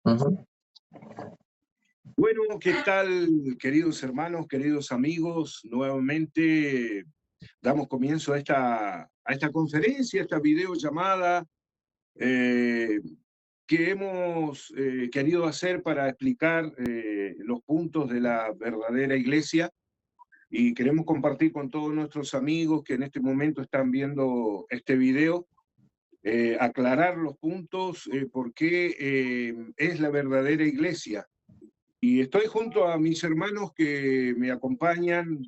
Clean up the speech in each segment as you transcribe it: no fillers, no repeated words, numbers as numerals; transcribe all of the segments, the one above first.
Ujú. Bueno, ¿qué tal, queridos hermanos, queridos amigos? Nuevamente damos comienzo a esta conferencia, a esta videollamada eh, que hemos querido hacer para explicar los puntos de la verdadera iglesia, y queremos compartir con todos nuestros amigos que en este momento están viendo este video, aclarar los puntos, por qué es la verdadera iglesia. Y estoy junto a mis hermanos que me acompañan: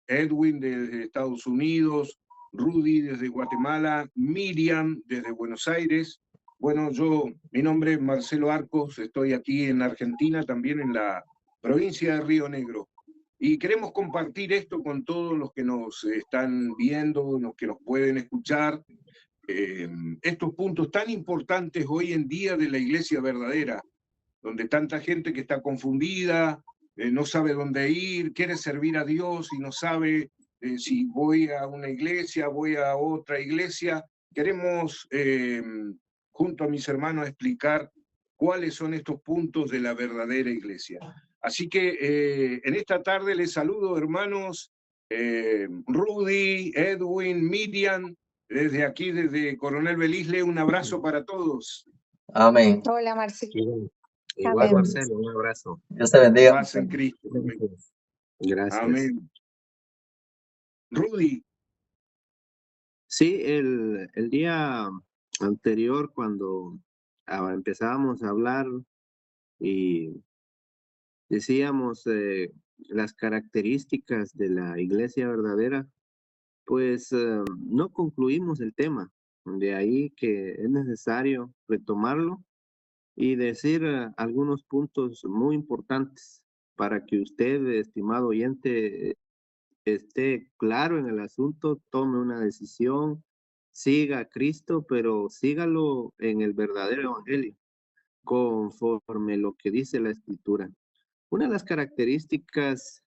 Edwin desde Estados Unidos, Rudy desde Guatemala, Miriam desde Buenos Aires. Bueno, mi nombre es Marcelo Arcos, estoy aquí en Argentina, también en la provincia de Río Negro. Y queremos compartir esto con todos los que nos están viendo, los que nos pueden escuchar, estos puntos tan importantes hoy en día de la iglesia verdadera, donde tanta gente que está confundida, no sabe dónde ir, quiere servir a Dios y no sabe si voy a una iglesia, voy a otra iglesia. Queremos, junto a mis hermanos, explicar cuáles son estos puntos de la verdadera iglesia. Así que en esta tarde les saludo, hermanos, Rudy, Edwin, Miriam, desde aquí, desde Coronel Belisle, un abrazo para todos. Amén. Hola, Marcelo. Igual, Amén. Marcelo, un abrazo. Dios te bendiga. Paz en Cristo. Amén. Gracias. Amén. Rudy. Sí, el día anterior, cuando empezábamos a hablar y decíamos las características de la iglesia verdadera, pues no concluimos el tema. De ahí que es necesario retomarlo y decir algunos puntos muy importantes para que usted, estimado oyente, esté claro en el asunto, tome una decisión, siga a Cristo, pero sígalo en el verdadero evangelio, conforme lo que dice la Escritura. Una de las características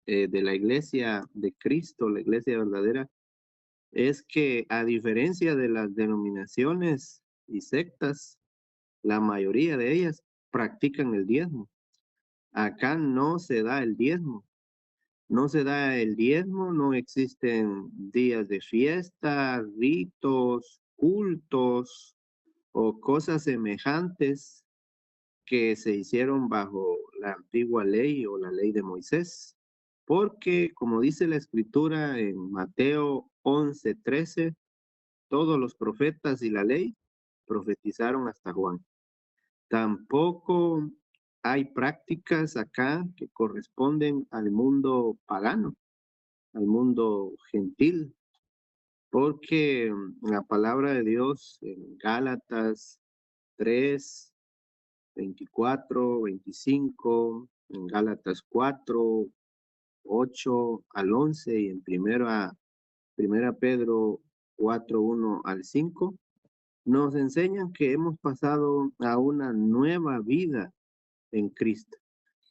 de la iglesia de Cristo, la iglesia verdadera, es que a diferencia de las denominaciones y sectas, la mayoría de ellas practican el diezmo. Acá no se da el diezmo. No se da el diezmo, no existen días de fiesta, ritos, cultos o cosas semejantes que se hicieron bajo la antigua ley o la ley de Moisés. Porque, como dice la Escritura en Mateo 11:13, todos los profetas y la ley profetizaron hasta Juan. Tampoco hay prácticas acá que corresponden al mundo pagano, al mundo gentil, porque la palabra de Dios en Gálatas 3, 24, 25, en Gálatas 4, 8 al 11 y en primera Pedro 4, 1 al 5, nos enseñan que hemos pasado a una nueva vida en Cristo,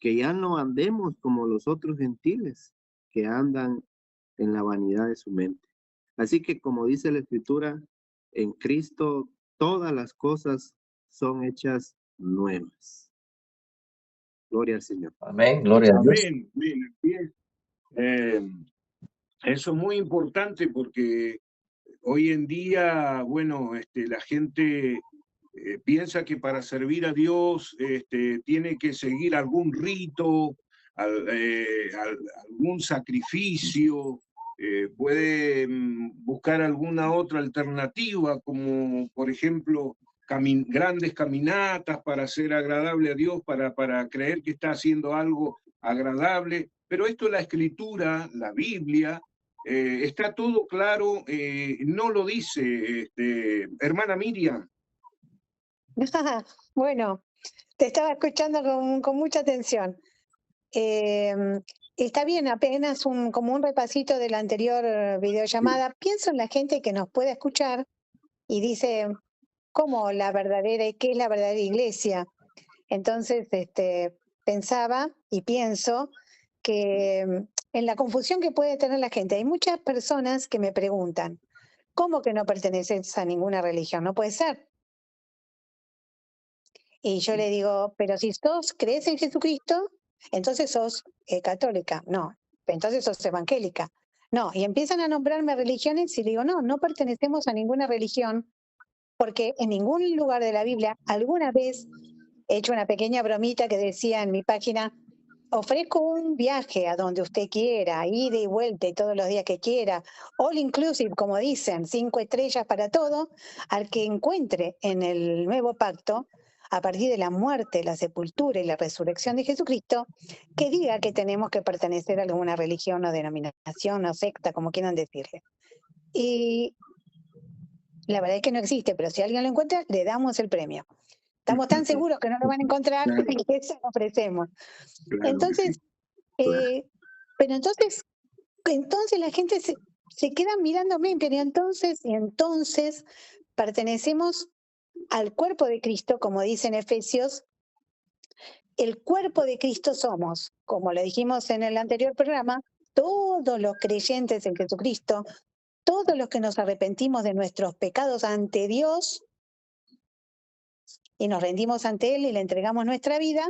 que ya no andemos como los otros gentiles que andan en la vanidad de su mente. Así que, como dice la Escritura, en Cristo todas las cosas son hechas nuevas. Gloria al Señor. Amén. Gloria a Dios. Amén. Amén. Así es. Eso es muy importante porque hoy en día, bueno, la gente piensa que para servir a Dios tiene que seguir algún rito, algún sacrificio, puede buscar alguna otra alternativa, como por ejemplo grandes caminatas para ser agradable a Dios, para creer que está haciendo algo agradable. Pero esto, la Escritura, la Biblia, está todo claro, no lo dice, hermana Miriam. Bueno, te estaba escuchando con mucha atención. Está bien, apenas como un repasito de la anterior videollamada. Pienso en la gente que nos puede escuchar y dice, ¿cómo la verdadera y qué es la verdadera iglesia? Entonces, pensaba y pienso que en la confusión que puede tener la gente, hay muchas personas que me preguntan, ¿cómo que no perteneces a ninguna religión? No puede ser. Y yo le digo, pero si crees en Jesucristo, entonces sos católica. No, entonces sos evangélica. No, y empiezan a nombrarme religiones y digo, no pertenecemos a ninguna religión, porque en ningún lugar de la Biblia alguna vez he hecho una pequeña bromita que decía en mi página, ofrezco un viaje a donde usted quiera, ida y vuelta y todos los días que quiera, all inclusive, como dicen, 5 estrellas para todo, al que encuentre en el nuevo pacto, a partir de la muerte, la sepultura y la resurrección de Jesucristo, que diga que tenemos que pertenecer a alguna religión o denominación o secta, como quieran decirle. Y la verdad es que no existe, pero si alguien lo encuentra, le damos el premio. Estamos tan seguros que no lo van a encontrar que eso lo ofrecemos. Claro Entonces, pero entonces la gente se queda mirándome, pero entonces pertenecemos al cuerpo de Cristo, como dice en Efesios, el cuerpo de Cristo somos, como lo dijimos en el anterior programa, todos los creyentes en Jesucristo, todos los que nos arrepentimos de nuestros pecados ante Dios y nos rendimos ante Él y le entregamos nuestra vida,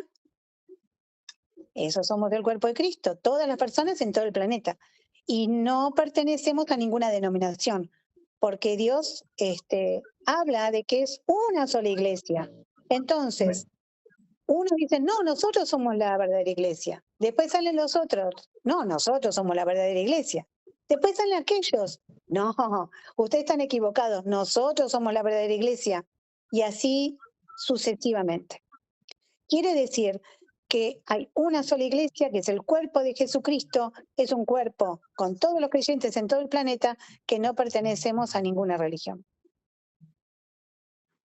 esos somos del cuerpo de Cristo, todas las personas en todo el planeta. Y no pertenecemos a ninguna denominación, porque Dios habla de que es una sola iglesia. Entonces, uno dice, no, nosotros somos la verdadera iglesia. Después salen los otros, no, nosotros somos la verdadera iglesia. Después salen aquellos, no, ustedes están equivocados, nosotros somos la verdadera iglesia. Y así sucesivamente. Quiere decir que hay una sola iglesia, que es el cuerpo de Jesucristo, es un cuerpo con todos los creyentes en todo el planeta, que no pertenecemos a ninguna religión.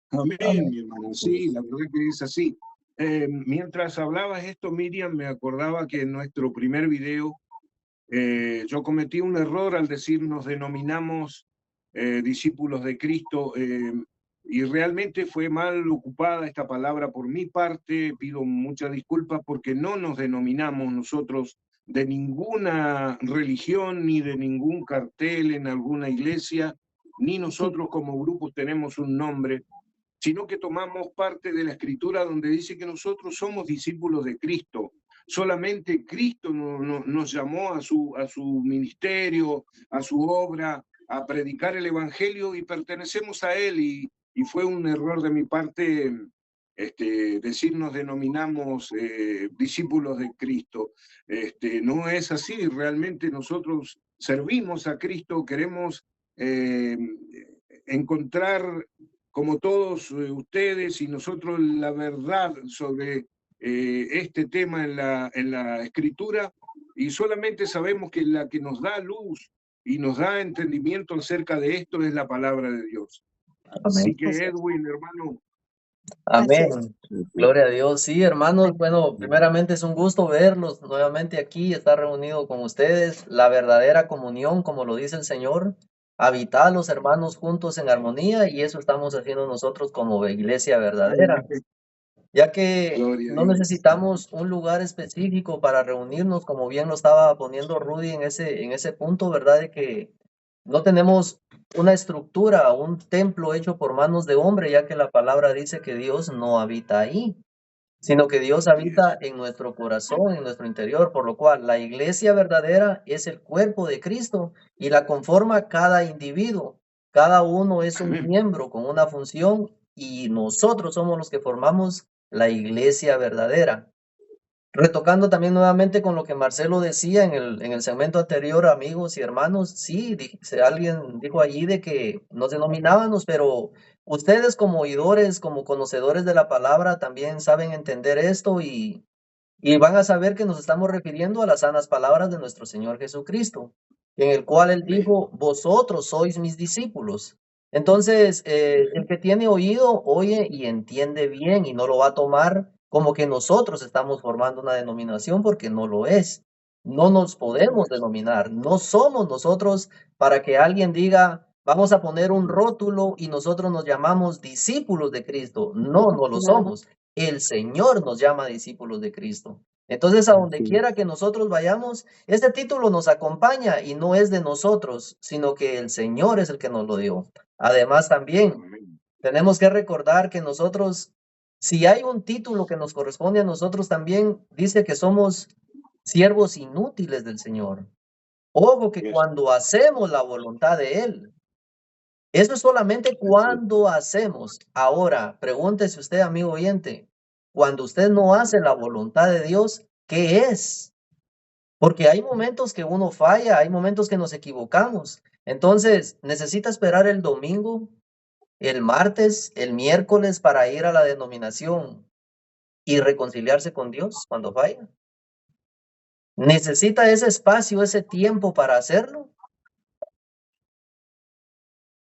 Amén, mi hermano. Sí, la verdad que es así. Mientras hablabas esto, Miriam, me acordaba que en nuestro primer video yo cometí un error al decir nos denominamos discípulos de Cristo, y realmente fue mal ocupada esta palabra por mi parte. Pido muchas disculpas porque no nos denominamos nosotros de ninguna religión ni de ningún cartel en alguna iglesia, ni nosotros como grupos tenemos un nombre, sino que tomamos parte de la Escritura donde dice que nosotros somos discípulos de Cristo. Solamente Cristo nos llamó a su ministerio, a su obra, a predicar el Evangelio, y pertenecemos a Él. Y fue un error de mi parte decir nos denominamos discípulos de Cristo. No es así, realmente nosotros servimos a Cristo, queremos encontrar, como todos ustedes y nosotros, la verdad sobre este tema en la Escritura, y solamente sabemos que la que nos da luz y nos da entendimiento acerca de esto es la palabra de Dios. Así que, Edwin, hermano. Amén. Gloria a Dios. Sí, hermanos, bueno, primeramente es un gusto verlos nuevamente aquí, estar reunido con ustedes. La verdadera comunión, como lo dice el Señor, habitar los hermanos juntos en armonía, y eso estamos haciendo nosotros como iglesia verdadera, ya que no necesitamos un lugar específico para reunirnos, como bien lo estaba poniendo Rudy en ese punto, ¿verdad? De que no tenemos una estructura, un templo hecho por manos de hombre, ya que la palabra dice que Dios no habita ahí, sino que Dios habita en nuestro corazón, en nuestro interior, por lo cual la iglesia verdadera es el cuerpo de Cristo y la conforma cada individuo. Cada uno es un miembro con una función y nosotros somos los que formamos la iglesia verdadera. Retocando también nuevamente con lo que Marcelo decía en el segmento anterior, amigos y hermanos, sí, alguien dijo allí de que nos denominábamos, pero ustedes como oidores, como conocedores de la palabra, también saben entender esto y van a saber que nos estamos refiriendo a las sanas palabras de nuestro Señor Jesucristo, en el cual Él dijo, vosotros sois mis discípulos. Entonces, el que tiene oído, oye y entiende bien, y no lo va a tomar como que nosotros estamos formando una denominación, porque no lo es. No nos podemos denominar, no somos nosotros para que alguien diga, vamos a poner un rótulo y nosotros nos llamamos discípulos de Cristo. No, no lo somos. El Señor nos llama discípulos de Cristo. Entonces, a donde quiera que nosotros vayamos, este título nos acompaña y no es de nosotros, sino que el Señor es el que nos lo dio. Además, también tenemos que recordar que nosotros Si hay un título que nos corresponde a nosotros también, dice que somos siervos inútiles del Señor. Ojo que Eso, cuando hacemos la voluntad de Él, eso es solamente así, cuando hacemos. Ahora, pregúntese usted, amigo oyente, cuando usted no hace la voluntad de Dios, ¿qué es? Porque hay momentos que uno falla, hay momentos que nos equivocamos. Entonces, necesita esperar el domingo, el martes, el miércoles para ir a la denominación y reconciliarse con Dios cuando falla. Necesita ese espacio, ese tiempo para hacerlo.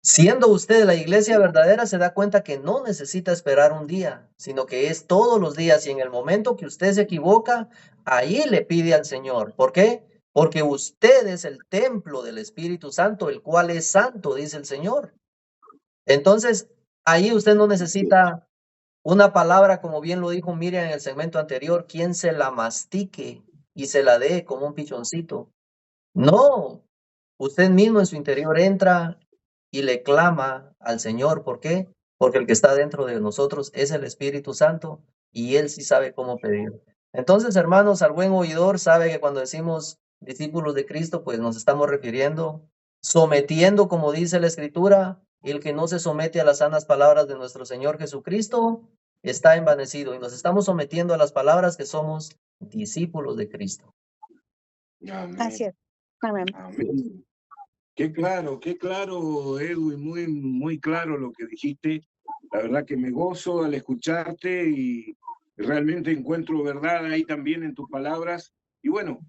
Siendo usted la iglesia verdadera, se da cuenta que no necesita esperar un día, sino que es todos los días y en el momento que usted se equivoca, ahí le pide al Señor. ¿Por qué? Porque usted es el templo del Espíritu Santo, el cual es santo, dice el Señor. Entonces, ahí usted no así. necesita una palabra, como bien lo dijo Miriam en el segmento anterior, quien se la mastique y se la dé como un pichoncito. No, usted mismo en su interior entra y le clama al Señor. ¿Por qué? Porque el que está dentro de nosotros es el Espíritu Santo y Él sí sabe cómo pedir. Entonces, hermanos, al buen oidor sabe que cuando decimos discípulos de Cristo, pues nos estamos refiriendo, sometiendo, como dice la Escritura, el que no se somete a las sanas palabras de nuestro Señor Jesucristo está envanecido y nos estamos sometiendo a las palabras que somos discípulos de Cristo. Así Amén, es. Amén. amén. Qué claro, Edwin, muy claro lo que dijiste. La verdad que me gozo al escucharte y realmente encuentro verdad ahí también en tus palabras. Y bueno,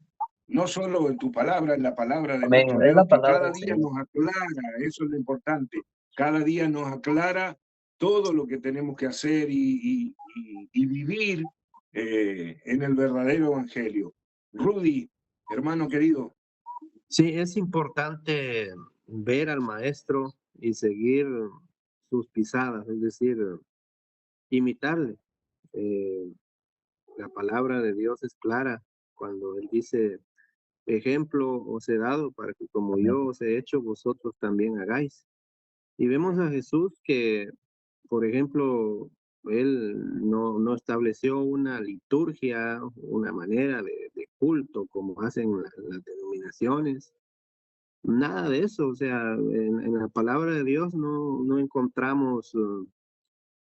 no solo en tu palabra, en la palabra de Amén. nuestro Es la Dios, que palabra cada del día Señor. nos aclara, eso es lo importante. Cada día nos aclara todo lo que tenemos que hacer y vivir en el verdadero evangelio. Rudy, hermano querido. Sí, es importante ver al maestro y seguir sus pisadas, es decir, imitarle. Eh, la palabra de Dios es clara cuando Él dice, ejemplo os he dado para que como Amén. yo os he hecho, vosotros también hagáis. Y vemos a Jesús que, por ejemplo, Él no estableció una liturgia, una manera de culto como hacen las denominaciones. Nada de eso, o sea, en la palabra de Dios no encontramos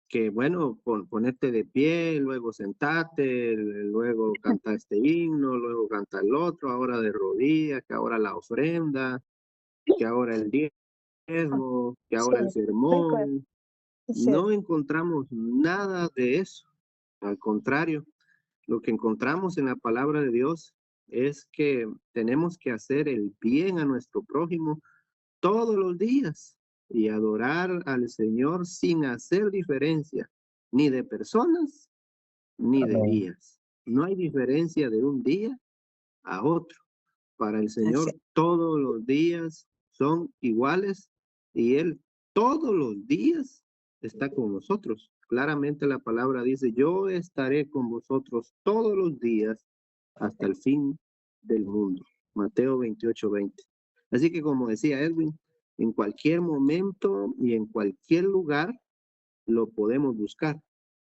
que, bueno, ponerte de pie, luego sentate, luego canta este himno, luego canta el otro, ahora de rodillas, que ahora la ofrenda, que ahora el diezmo, que Sí, ahora el rico. sermón. Sí, No encontramos nada de eso. Al contrario, lo que encontramos en la palabra de Dios es que tenemos que hacer el bien a nuestro prójimo todos los días y adorar al Señor sin hacer diferencia, ni de personas ni de Amén. días. No hay diferencia de un día a otro. Para el así Señor todos los días son iguales y Él todos los días está con nosotros. Claramente la palabra dice, yo estaré con vosotros todos los días hasta el fin del mundo. Mateo 28:20. Así que como decía Edwin, en cualquier momento y en cualquier lugar lo podemos buscar,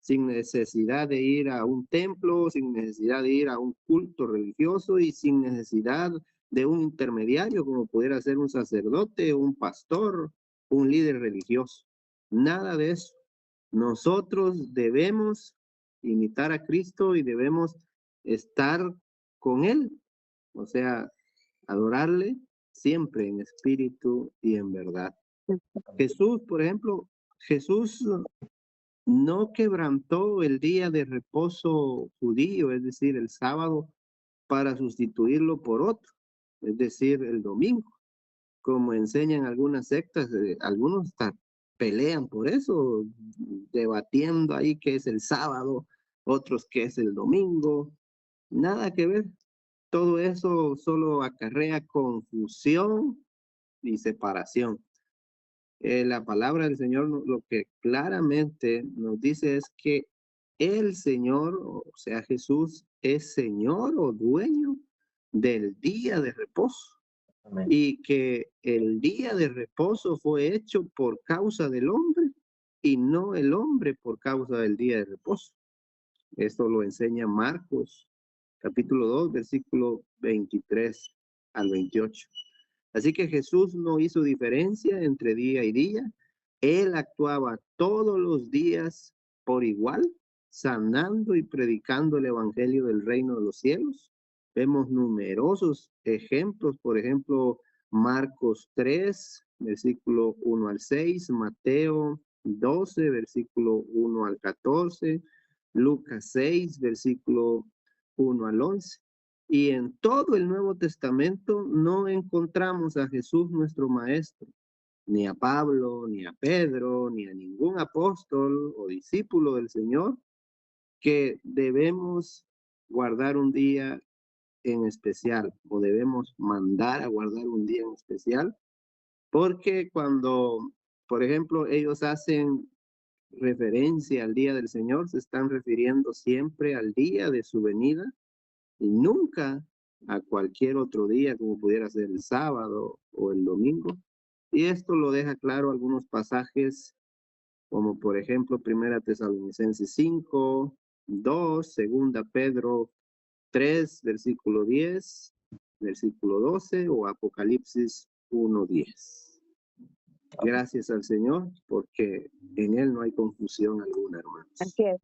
sin necesidad de ir a un templo, sin necesidad de ir a un culto religioso y sin necesidad de un intermediario como pudiera ser un sacerdote, un pastor, un líder religioso. Nada de eso. Nosotros debemos imitar a Cristo y debemos estar con Él, o sea, adorarle siempre en espíritu y en verdad. Jesús, por ejemplo, Jesús no quebrantó el día de reposo judío, es decir, el sábado, para sustituirlo por otro, es decir, el domingo, como enseñan algunas sectas, algunos hasta pelean por eso, debatiendo ahí qué es el sábado, otros qué es el domingo, nada que ver. Todo eso solo acarrea confusión y separación. La palabra del Señor lo que claramente nos dice es que el Señor, o sea, Jesús, es Señor o dueño del día de reposo Amén. y que el día de reposo fue hecho por causa del hombre y no el hombre por causa del día de reposo. Esto lo enseña Marcos, capítulo 2, versículo 23 al 28. Así que Jesús no hizo diferencia entre día y día. Él actuaba todos los días por igual, sanando y predicando el evangelio del reino de los cielos. Vemos numerosos ejemplos, por ejemplo, Marcos 3, versículo 1 al 6, Mateo 12, versículo 1 al 14, Lucas 6, versículo 1 al 11. Y en todo el Nuevo Testamento no encontramos a Jesús nuestro Maestro, ni a Pablo, ni a Pedro, ni a ningún apóstol o discípulo del Señor, que debemos guardar un día en especial o debemos mandar a guardar un día en especial, porque cuando, por ejemplo, ellos hacen referencia al día del Señor, se están refiriendo siempre al día de su venida y nunca a cualquier otro día como pudiera ser el sábado o el domingo. Y esto lo deja claro algunos pasajes como por ejemplo 1 Tesalonicenses 5, 2, 2 Pedro 3, versículo 10, versículo 12 o Apocalipsis 1, 10. Gracias al Señor porque en Él no hay confusión alguna, hermanos. Así es.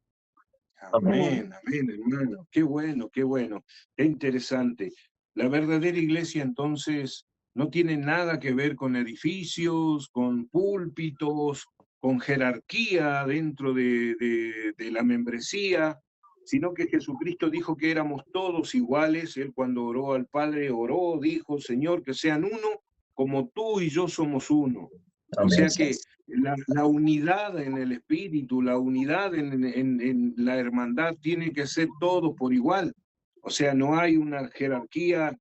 Amén, amén, hermano. Qué bueno, qué bueno. Qué interesante. La verdadera iglesia, entonces, no tiene nada que ver con edificios, con púlpitos, con jerarquía dentro de la membresía, sino que Jesucristo dijo que éramos todos iguales. Él cuando oró al Padre, oró, dijo, Señor, que sean uno, como tú y yo somos uno. O sea que la unidad en el espíritu, la unidad en la hermandad tiene que ser todo por igual. O sea, no hay una jerarquía.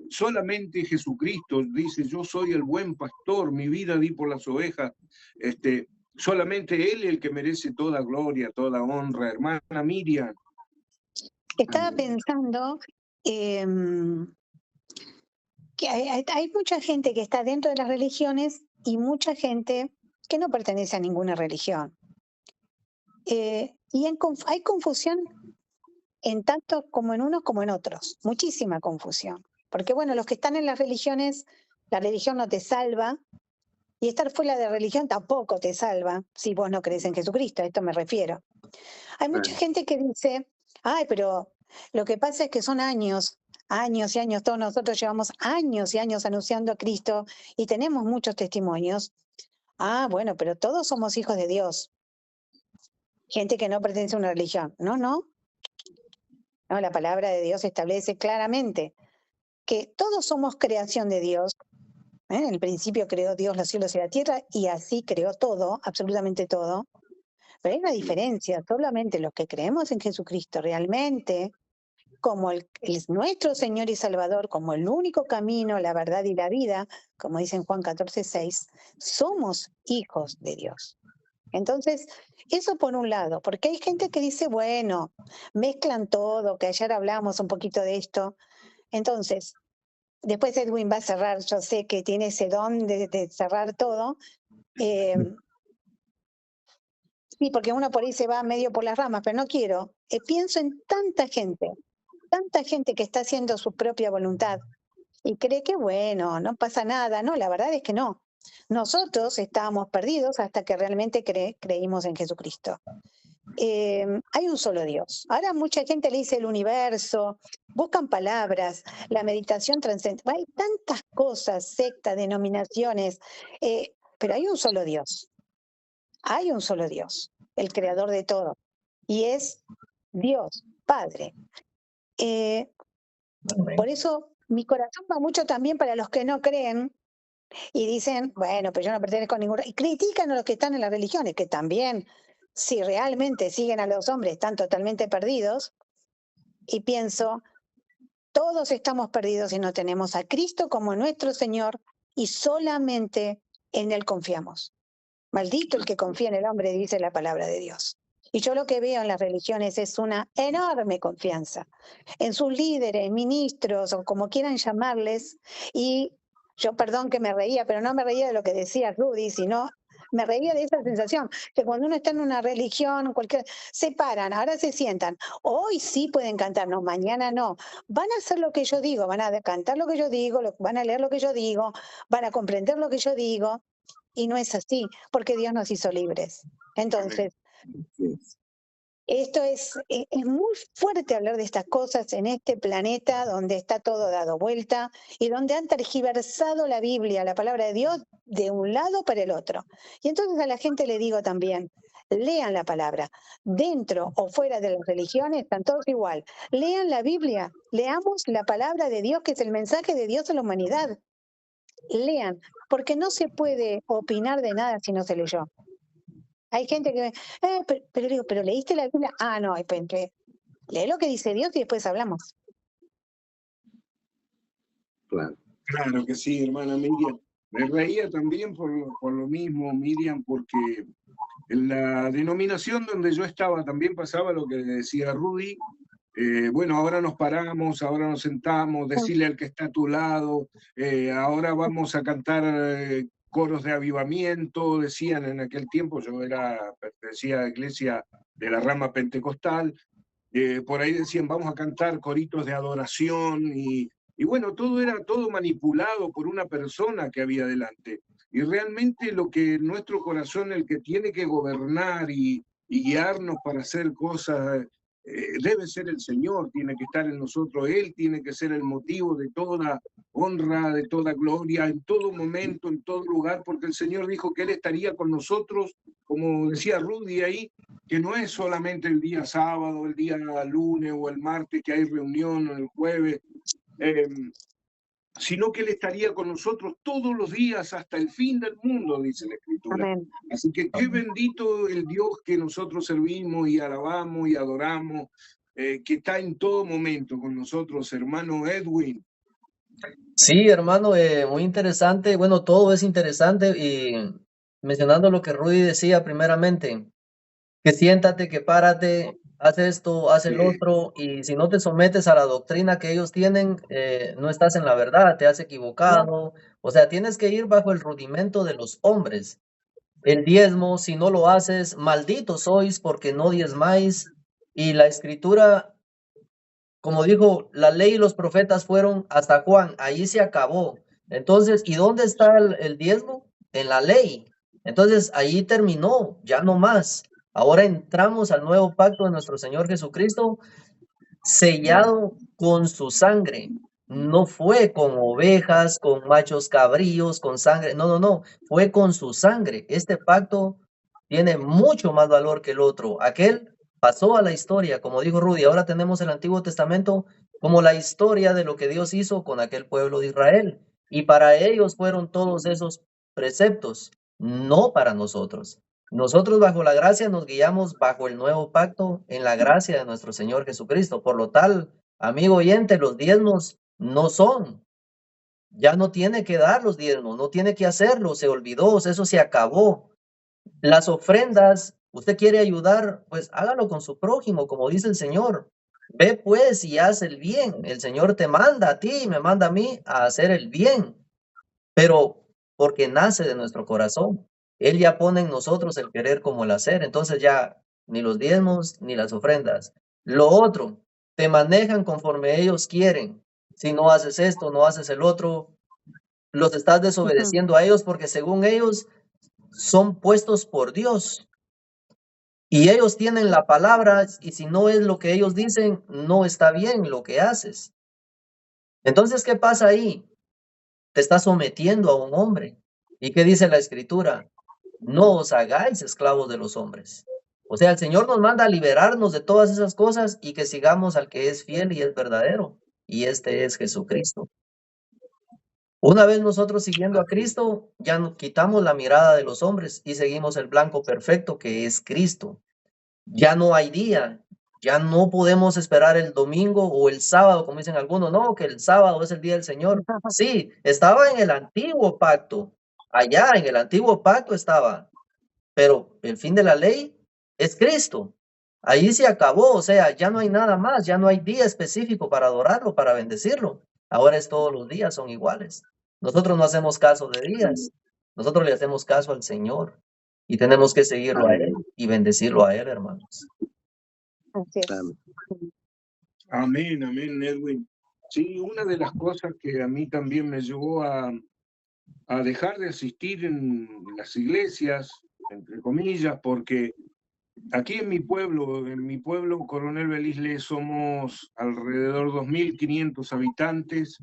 Solamente Jesucristo dice, yo soy el buen pastor, mi vida di por las ovejas. Solamente Él es el que merece toda gloria, toda honra. Hermana Miriam. Estaba pensando que hay mucha gente que está dentro de las religiones y mucha gente que no pertenece a ninguna religión. Y hay confusión en tanto como en unos como en otros, muchísima confusión. Porque bueno, los que están en las religiones, la religión no te salva, y estar fuera de religión tampoco te salva, si vos no crees en Jesucristo, a esto me refiero. Hay mucha gente que dice, ay, pero lo que pasa es que son años y años, todos nosotros llevamos años y años anunciando a Cristo y tenemos muchos testimonios. Ah, bueno, pero todos somos hijos de Dios. Gente que no pertenece a una religión. No, la palabra de Dios establece claramente que todos somos creación de Dios. En el principio creó Dios los cielos y la tierra y así creó todo, absolutamente todo. Pero hay una diferencia, solamente los que creemos en Jesucristo realmente, como nuestro Señor y Salvador, como el único camino, la verdad y la vida, como dice en Juan 14:6, somos hijos de Dios. Entonces, eso por un lado, porque hay gente que dice, bueno, mezclan todo, que ayer hablamos un poquito de esto. Entonces, después Edwin va a cerrar, yo sé que tiene ese don de cerrar todo. Sí, porque uno por ahí se va medio por las ramas, pero no quiero. Pienso en tanta gente que está haciendo su propia voluntad y cree que bueno, no pasa nada. No, la verdad es que no. Nosotros estábamos perdidos hasta que realmente creímos en Jesucristo. Hay un solo Dios. Ahora mucha gente le dice el universo, buscan palabras, la meditación trascendental. Hay tantas cosas, sectas, denominaciones, pero hay un solo Dios. Hay un solo Dios, el creador de todo, y es Dios, Padre. Por eso mi corazón va mucho también para los que no creen y dicen, bueno, pero yo no pertenezco a ninguna. Y critican a los que están en las religiones, que también, si realmente siguen a los hombres, están totalmente perdidos. Y pienso, todos estamos perdidos y no tenemos a Cristo como nuestro Señor y solamente en Él confiamos. Maldito el que confía en el hombre, dice la palabra de Dios. Y yo lo que veo en las religiones es una enorme confianza en sus líderes, ministros o como quieran llamarles. Y yo, perdón que me reía, pero no me reía de lo que decía Rudy, sino Me reía de esa sensación, que cuando uno está en una religión, se paran, ahora se sientan. Hoy sí pueden cantarnos, mañana no. Van a hacer lo que yo digo, van a cantar lo que yo digo, van a leer lo que yo digo, van a comprender lo que yo digo. Y no es así, porque Dios nos hizo libres. Entonces, esto es muy fuerte hablar de estas cosas en este planeta donde está todo dado vuelta y donde han tergiversado la Biblia, la palabra de Dios, de un lado para el otro. Y entonces a la gente le digo también, lean la palabra, dentro o fuera de las religiones, están todos igual. Lean la Biblia, leamos la palabra de Dios, que es el mensaje de Dios a la humanidad. Lean, porque no se puede opinar de nada si no se leyó. Hay gente que, pero digo, ¿pero leíste la Biblia? Ah, no, lee lo que dice Dios y después hablamos. Claro. Claro que sí, hermana Miriam. Me reía también por lo mismo, Miriam, porque en la denominación donde yo estaba también pasaba lo que decía Rudy. Bueno, ahora nos paramos, ahora nos sentamos, decirle al que está a tu lado, ahora vamos a cantar coros de avivamiento, decían en aquel tiempo, yo pertenecía a la iglesia de la rama pentecostal, por ahí decían, vamos a cantar coritos de adoración, y bueno, todo era todo manipulado por una persona que había delante. Y realmente lo que nuestro corazón, el que tiene que gobernar y guiarnos para hacer cosas, debe ser el Señor, tiene que estar en nosotros, Él tiene que ser el motivo de toda honra, de toda gloria, en todo momento, en todo lugar, porque el Señor dijo que Él estaría con nosotros, como decía Rudy ahí, que no es solamente el día sábado, el día lunes o el martes que hay reunión, o el jueves, sino que Él estaría con nosotros todos los días hasta el fin del mundo, dice la Escritura. Amén. Así que qué bendito el Dios que nosotros servimos y alabamos y adoramos, que está en todo momento con nosotros, hermano Edwin. Sí, hermano, muy interesante. Bueno, todo es interesante y mencionando lo que Rudy decía primeramente, que siéntate, que párate, haz esto, haz el otro, y si no te sometes a la doctrina que ellos tienen, no estás en la verdad, te has equivocado. O sea, tienes que ir bajo el rudimento de los hombres. El diezmo, si no lo haces, malditos sois porque no diezmáis. Y la escritura, como dijo, la ley y los profetas fueron hasta Juan, ahí se acabó. Entonces, ¿y dónde está el diezmo? En la ley. Entonces, ahí terminó, ya no más. Ahora entramos al nuevo pacto de nuestro Señor Jesucristo, sellado con su sangre. No fue con ovejas, con machos cabríos, con sangre. No, no, no. Fue con su sangre. Este pacto tiene mucho más valor que el otro. Aquel pasó a la historia, como dijo Rudy. Ahora tenemos el Antiguo Testamento como la historia de lo que Dios hizo con aquel pueblo de Israel. Y para ellos fueron todos esos preceptos, no para nosotros. Nosotros bajo la gracia nos guiamos bajo el nuevo pacto en la gracia de nuestro Señor Jesucristo. Por lo tal, amigo oyente, los diezmos no son. Ya no tiene que dar los diezmos, no tiene que hacerlo, se olvidó, eso se acabó. Las ofrendas, usted quiere ayudar, pues hágalo con su prójimo, como dice el Señor. Ve pues y haz el bien. El Señor te manda a ti y me manda a mí a hacer el bien, pero porque nace de nuestro corazón. Él ya pone en nosotros el querer como el hacer. Entonces ya ni los diezmos ni las ofrendas. Lo otro, te manejan conforme ellos quieren. Si no haces esto, no haces el otro, los estás desobedeciendo a ellos porque según ellos son puestos por Dios. Y ellos tienen la palabra y si no es lo que ellos dicen, no está bien lo que haces. Entonces, ¿qué pasa ahí? Te estás sometiendo a un hombre. ¿Y qué dice la Escritura? No os hagáis esclavos de los hombres. O sea, el Señor nos manda a liberarnos de todas esas cosas y que sigamos al que es fiel y es verdadero. Y este es Jesucristo. Una vez nosotros siguiendo a Cristo, ya nos quitamos la mirada de los hombres y seguimos el blanco perfecto que es Cristo. Ya no hay día, ya no podemos esperar el domingo o el sábado, como dicen algunos, no, que el sábado es el día del Señor. Sí, estaba en el antiguo pacto, allá en el antiguo pacto estaba, pero el fin de la ley es Cristo. Ahí se acabó, o sea, ya no hay nada más, ya no hay día específico para adorarlo, para bendecirlo. Ahora es todos los días, son iguales. Nosotros no hacemos caso de días, nosotros le hacemos caso al Señor. y tenemos que seguirlo a Él Amén. y bendecirlo a Él, hermanos. Así es. Amén. Amén, amén, Edwin. Sí, una de las cosas que a mí también me llevó a dejar de asistir en las iglesias, entre comillas, porque aquí en mi pueblo, Coronel Belisle, somos alrededor de 2.500 habitantes,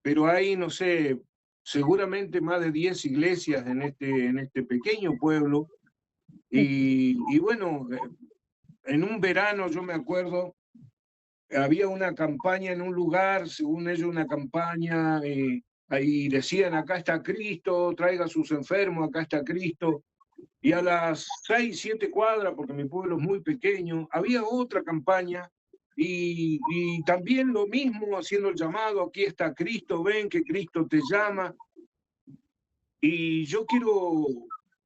pero hay, no sé, seguramente más de 10 iglesias en este pequeño pueblo. Y bueno, en un verano yo me acuerdo, había una campaña en un lugar, según ellos una campaña, ahí decían, acá está Cristo, traiga a sus enfermos, acá está Cristo. Y a las 6, 7 cuadras, porque mi pueblo es muy pequeño, había otra campaña y también lo mismo, haciendo el llamado, aquí está Cristo, ven que Cristo te llama. Y yo quiero,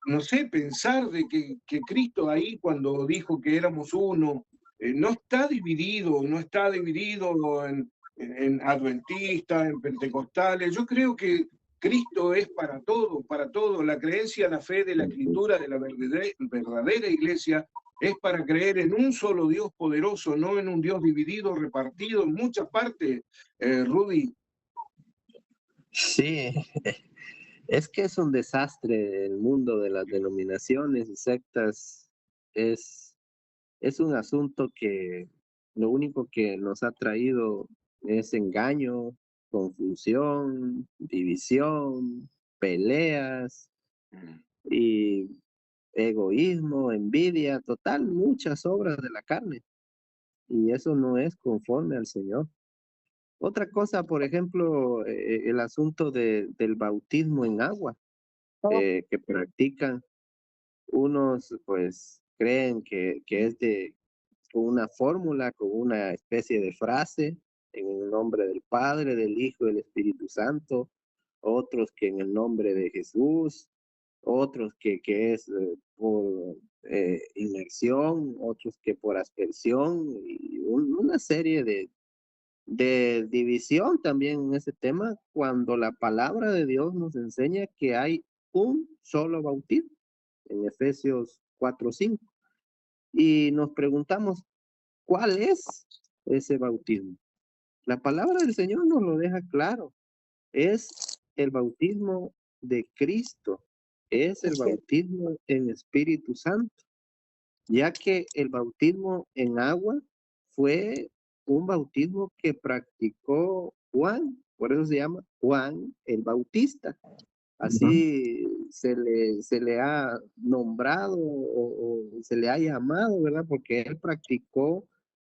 no sé, pensar de que Cristo ahí cuando dijo que éramos uno, no está dividido, no está dividido en adventistas, en pentecostales. Yo creo que Cristo es para todo, para todo. La creencia, la fe de la escritura, de la verdadera iglesia, es para creer en un solo Dios poderoso, no en un Dios dividido, repartido en muchas partes, Rudy. Sí, es que es un desastre el mundo de las denominaciones y sectas. Es, es un asunto que lo único que nos ha traído es engaño, confusión, división, peleas y egoísmo, envidia, total, muchas obras de la carne. Y eso no es conforme al Señor. Otra cosa, por ejemplo, el asunto del bautismo en agua que practican. Unos pues creen que es de con una fórmula, con una especie de frase, en el nombre del Padre, del Hijo y del Espíritu Santo, otros que en el nombre de Jesús, otros que es por inmersión, otros que por aspersión, y una serie de división también en ese tema, cuando la palabra de Dios nos enseña que hay un solo bautismo, en Efesios 4:5. Y nos preguntamos, ¿cuál es ese bautismo? La palabra del Señor nos lo deja claro. Es el bautismo de Cristo. Es el bautismo en Espíritu Santo, ya que el bautismo en agua fue un bautismo que practicó Juan, por eso se llama Juan el Bautista. Así se le ha nombrado o se le ha llamado, ¿verdad? Porque él practicó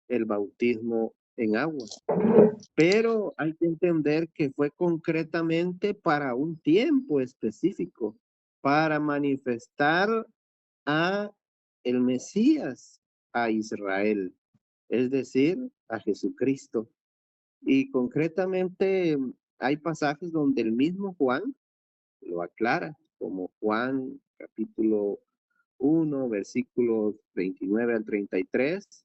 el bautismo en agua. Pero hay que entender que fue concretamente para un tiempo específico, para manifestar a el Mesías, a Israel, es decir, a Jesucristo. Y concretamente hay pasajes donde el mismo Juan lo aclara, como Juan capítulo 1, versículos 29 al 33.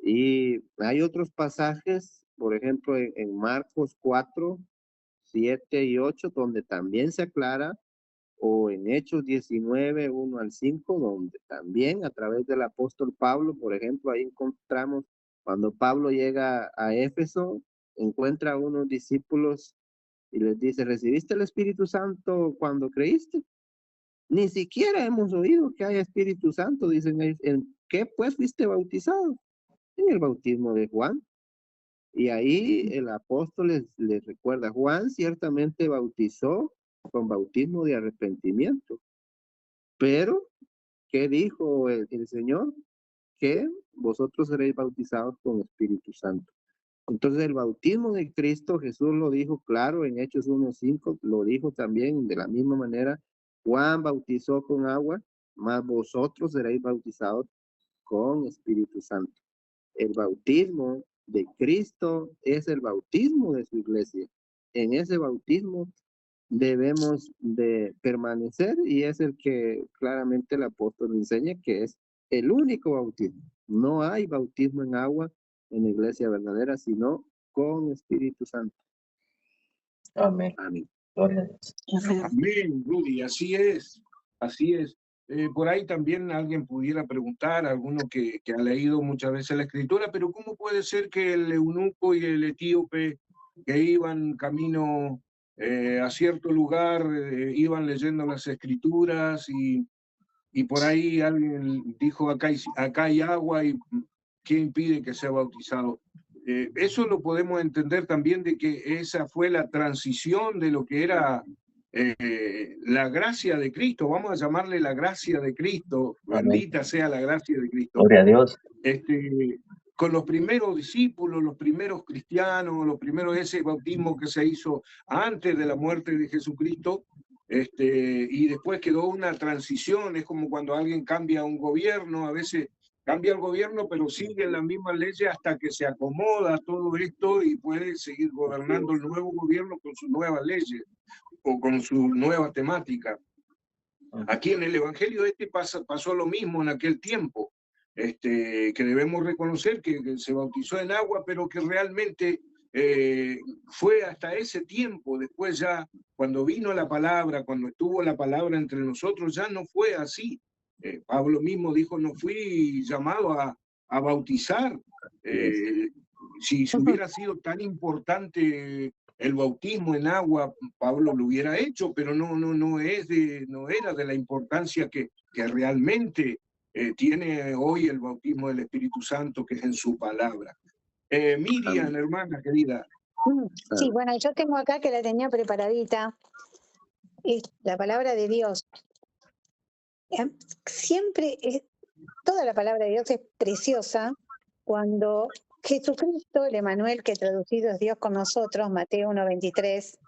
Y hay otros pasajes, por ejemplo, en Marcos 4, 7 y 8, donde también se aclara, o en Hechos 19, 1 al 5, donde también a través del apóstol Pablo, por ejemplo, ahí encontramos cuando Pablo llega a Éfeso, encuentra a unos discípulos y les dice, ¿recibiste el Espíritu Santo cuando creíste? Ni siquiera hemos oído que haya Espíritu Santo, dicen ellos. ¿En qué pues fuiste bautizado? En el bautismo de Juan. Y ahí el apóstol les recuerda, Juan ciertamente bautizó con bautismo de arrepentimiento, pero ¿qué dijo el Señor? Que vosotros seréis bautizados con Espíritu Santo. Entonces el bautismo de Cristo, Jesús lo dijo claro en Hechos 1:5, lo dijo también de la misma manera, Juan bautizó con agua, mas vosotros seréis bautizados con Espíritu Santo. El bautismo de Cristo es el bautismo de su iglesia. En ese bautismo debemos de permanecer y es el que claramente el apóstol enseña que es el único bautismo. No hay bautismo en agua en la iglesia verdadera, sino con Espíritu Santo. Amén. Amén. Gloria a Dios. Amén, Rudy, así es. Así es. Por ahí también alguien pudiera preguntar, alguno que ha leído muchas veces la escritura, pero ¿cómo puede ser que el eunuco y el etíope que iban camino a cierto lugar, iban leyendo las escrituras y por ahí alguien dijo, acá hay agua y ¿qué impide que sea bautizado? Eso lo podemos entender también de que esa fue la transición de lo que era la gracia de Cristo, vamos a llamarle la gracia de Cristo, Amén. bendita sea la gracia de Cristo, Gloria a Dios. con los primeros discípulos, los primeros cristianos, los primeros ese bautismo que se hizo antes de la muerte de Jesucristo, y después quedó una transición, es como cuando alguien cambia un gobierno, a veces cambia el gobierno, pero sigue las mismas leyes hasta que se acomoda todo esto y puede seguir gobernando el nuevo gobierno con sus nuevas leyes o con su nueva temática. Aquí en el Evangelio pasó lo mismo en aquel tiempo, que debemos reconocer que se bautizó en agua, pero que realmente fue hasta ese tiempo, después ya, cuando vino la palabra, cuando estuvo la palabra entre nosotros, ya no fue así. Pablo mismo dijo, no fui llamado a bautizar. Si hubiera sido tan importante el bautismo en agua, Pablo lo hubiera hecho, pero no era de la importancia que realmente tiene hoy el bautismo del Espíritu Santo, que es en su palabra. Miriam, hermana querida. Sí, bueno, yo tengo acá que la tenía preparadita, es la palabra de Dios. Siempre, toda la palabra de Dios es preciosa cuando Jesucristo, el Emmanuel, que traducido es Dios con nosotros, Mateo 1:23,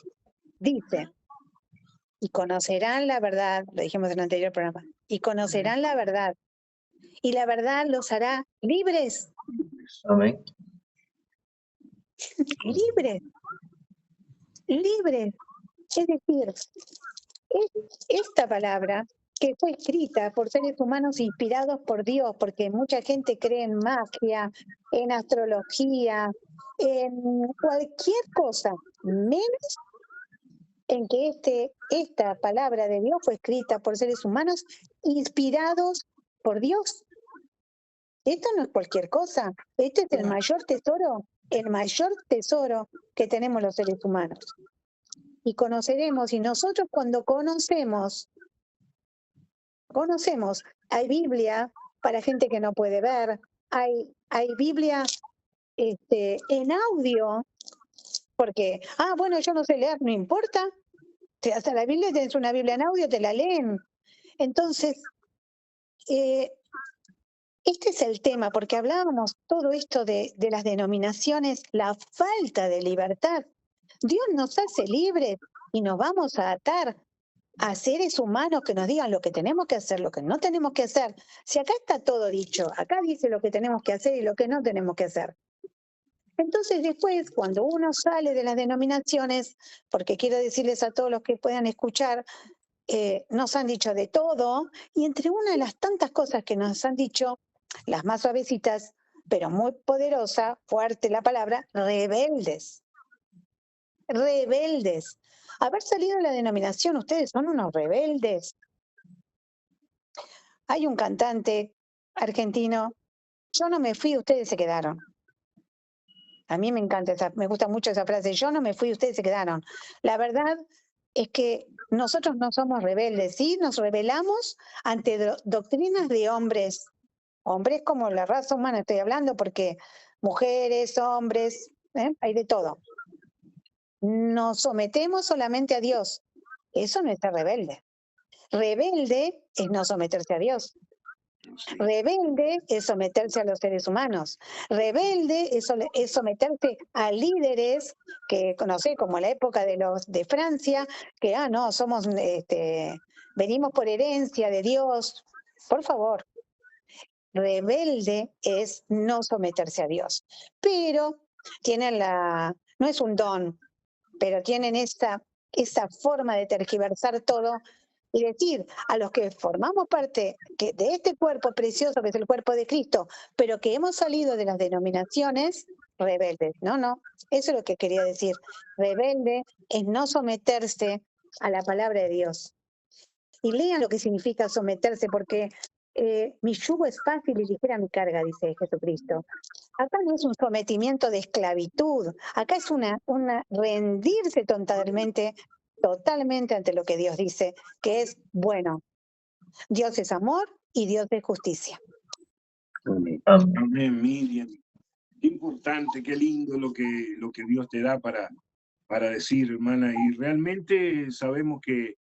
dice, y conocerán la verdad, lo dijimos en el anterior programa, y conocerán la verdad, y la verdad los hará libres, Amén. libres, libres. Es decir, esta palabra que fue escrita por seres humanos inspirados por Dios, porque mucha gente cree en magia, en astrología, en cualquier cosa, menos en que esta palabra de Dios fue escrita por seres humanos inspirados por Dios. Esto no es cualquier cosa, este es el mayor tesoro que tenemos los seres humanos. Y conoceremos, y nosotros cuando conocemos, hay Biblia para gente que no puede ver, hay Biblia en audio, porque, bueno, yo no sé leer, no importa, hasta la Biblia, tienes una Biblia en audio, te la leen. Entonces, este es el tema, porque hablábamos todo esto de las denominaciones, la falta de libertad. Dios nos hace libres y nos vamos a atar a seres humanos que nos digan lo que tenemos que hacer, lo que no tenemos que hacer. Si acá está todo dicho, acá dice lo que tenemos que hacer y lo que no tenemos que hacer. Entonces después, cuando uno sale de las denominaciones, porque quiero decirles a todos los que puedan escuchar, nos han dicho de todo, y entre una de las tantas cosas que nos han dicho, las más suavecitas, pero muy poderosa, fuerte la palabra, rebeldes. Rebeldes. Haber salido de la denominación, ustedes son unos rebeldes. Hay un cantante argentino, yo no me fui, ustedes se quedaron. A mí me encanta me gusta mucho esa frase, yo no me fui, ustedes se quedaron. La verdad es que nosotros no somos rebeldes, ¿sí? Nos rebelamos ante doctrinas de hombres como la raza humana estoy hablando, porque mujeres, hombres, hay de todo. Nos sometemos solamente a Dios. Eso no es ser rebelde. Rebelde es no someterse a Dios. Rebelde es someterse a los seres humanos. Rebelde es someterse a líderes que, no sé, como la época de Francia, que, no, somos, venimos por herencia de Dios. Por favor. Rebelde es no someterse a Dios. Pero tienen no es un don, pero tienen esa forma de tergiversar todo y decir a los que formamos parte de este cuerpo precioso que es el cuerpo de Cristo, pero que hemos salido de las denominaciones, rebeldes. No, eso es lo que quería decir. Rebelde es no someterse a la palabra de Dios. y lean lo que significa someterse, porque mi yugo es fácil y ligera mi carga, dice Jesucristo. Acá no es un sometimiento de esclavitud, acá es una rendirse totalmente ante lo que Dios dice, que es bueno. Dios es amor y Dios es justicia. Amén, Miriam. Qué importante, qué lindo lo que Dios te da para decir, hermana. Y realmente sabemos que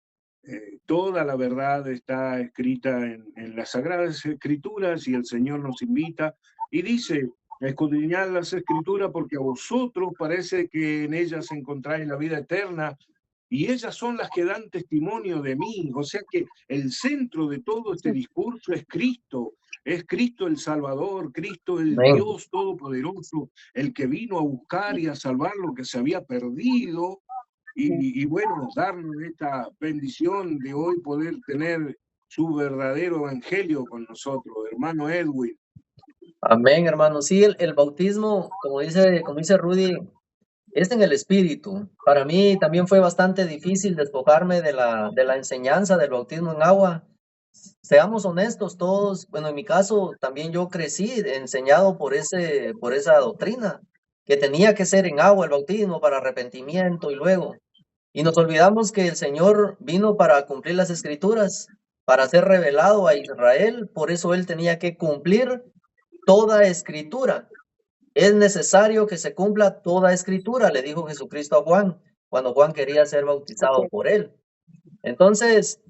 toda la verdad está escrita en las Sagradas Escrituras, y el Señor nos invita y dice: escudriñad las Escrituras porque a vosotros parece que en ellas encontráis la vida eterna, y ellas son las que dan testimonio de mí. O sea que el centro de todo este discurso es Cristo el Salvador, Cristo el Amén. Dios Todopoderoso, el que vino a buscar y a salvar lo que se había perdido. Y bueno, darnos esta bendición de hoy poder tener su verdadero evangelio con nosotros, hermano Edwin. Amén, hermano. Sí, el bautismo, como dice Rudy, es en el Espíritu. Para mí también fue bastante difícil despojarme de la enseñanza del bautismo en agua. Seamos honestos todos, bueno, en mi caso también yo crecí enseñado por esa doctrina, que tenía que ser en agua el bautismo para arrepentimiento y nos olvidamos que el Señor vino para cumplir las Escrituras, para ser revelado a Israel, por eso Él tenía que cumplir toda Escritura. Es necesario que se cumpla toda Escritura, le dijo Jesucristo a Juan, cuando Juan quería ser bautizado por Él. Entonces,